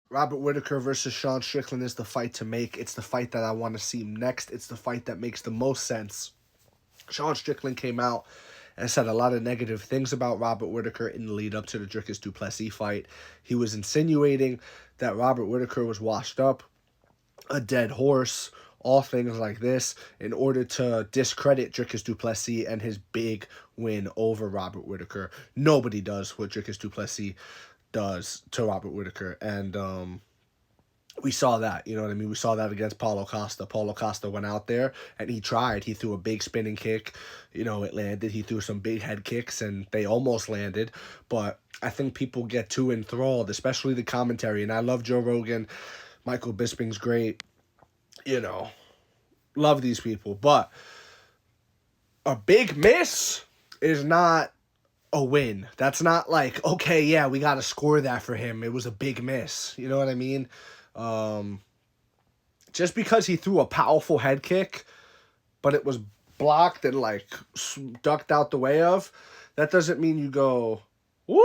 Robert Whittaker versus Sean Strickland is the fight to make. It's the fight that I want to see next. It's the fight that makes the most sense. Sean Strickland came out and said a lot of negative things about Robert Whittaker in the lead up to the Dricus du Plessis fight. He was insinuating that Robert Whittaker was washed up, a dead horse, all things like this, in order to discredit Dricus du Plessis and his big win over Robert Whittaker. Nobody does what Dricus du Plessis does to Robert Whittaker, and we saw that, you know what I mean? We saw that against Paulo Costa. Paulo Costa went out there and he tried. He threw a big spinning kick. You know, it landed. He threw some big head kicks and they almost landed. But I think people get too enthralled, especially the commentary. And I love Joe Rogan. Michael Bisping's great. You know, love these people. But a big miss is not a win. That's not like, okay, yeah, we got to score that for him. It was a big miss. You know what I mean? Just because he threw a powerful head kick, but it was blocked and like ducked out the way of, that doesn't mean you go, woo,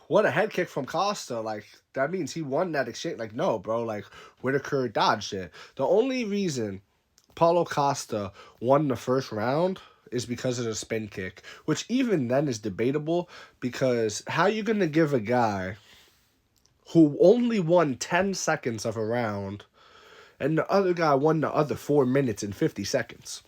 what a head kick from Costa. Like, that means he won that exchange. Like, no, bro, like, Whittaker dodged it. The only reason Paulo Costa won the first round is because of the spin kick, which even then is debatable, because how you going to give a guy who only won 10 seconds of a round, and the other guy won the other 4 minutes and 50 seconds.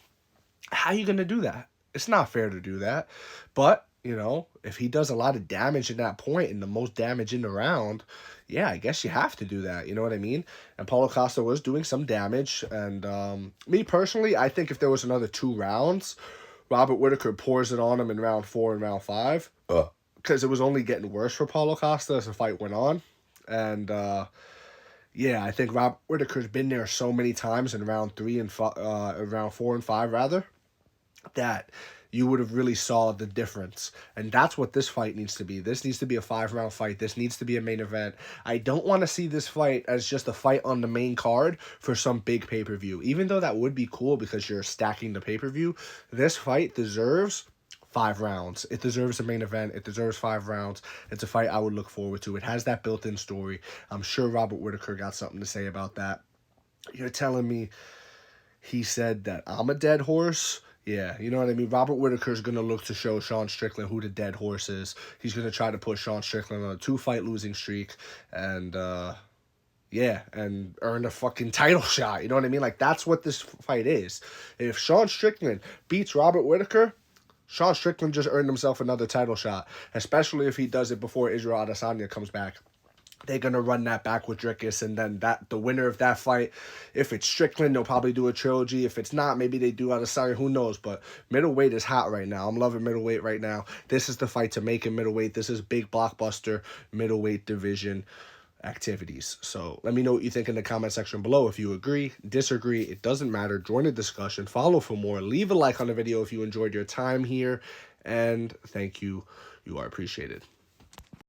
How you going to do that? It's not fair to do that. But, you know, if he does a lot of damage at that point and the most damage in the round, yeah, I guess you have to do that. You know what I mean? And Paulo Costa was doing some damage. And me personally, I think if there was another 2 rounds, Robert Whittaker pours it on him in round 4 and round 5. Because it was only getting worse for Paulo Costa as the fight went on. And, yeah, I think Robert Whittaker's been there so many times in round 3 and round 4 and 5, rather, that you would have really saw the difference. And that's what this fight needs to be. This needs to be a 5-round fight. This needs to be a main event. I don't want to see this fight as just a fight on the main card for some big pay-per-view. Even though that would be cool because you're stacking the pay-per-view, this fight deserves 5 rounds. It deserves a main event. It deserves 5 rounds. It's a fight I would look forward to. It has that built-in story. I'm sure Robert Whittaker got something to say about that. You're telling me he said that I'm a dead horse? Yeah, you know what I mean? Robert Whittaker's going to look to show Sean Strickland who the dead horse is. He's going to try to put Sean Strickland on a 2-fight losing streak and, yeah, and earn a fucking title shot. You know what I mean? Like, that's what this fight is. If Sean Strickland beats Robert Whittaker, Sean Strickland just earned himself another title shot, especially if he does it before Israel Adesanya comes back. They're going to run that back with Dricus, and then the winner of that fight, if it's Strickland, they'll probably do a trilogy. If it's not, maybe they do Adesanya, who knows, but middleweight is hot right now. I'm loving middleweight right now. This is the fight to make in middleweight. This is big blockbuster middleweight division activities. So let me know what you think in the comment section below. If you agree, disagree, it doesn't matter. Join the discussion. Follow for more. Leave a like on the video if you enjoyed your time here. And thank you. You are appreciated.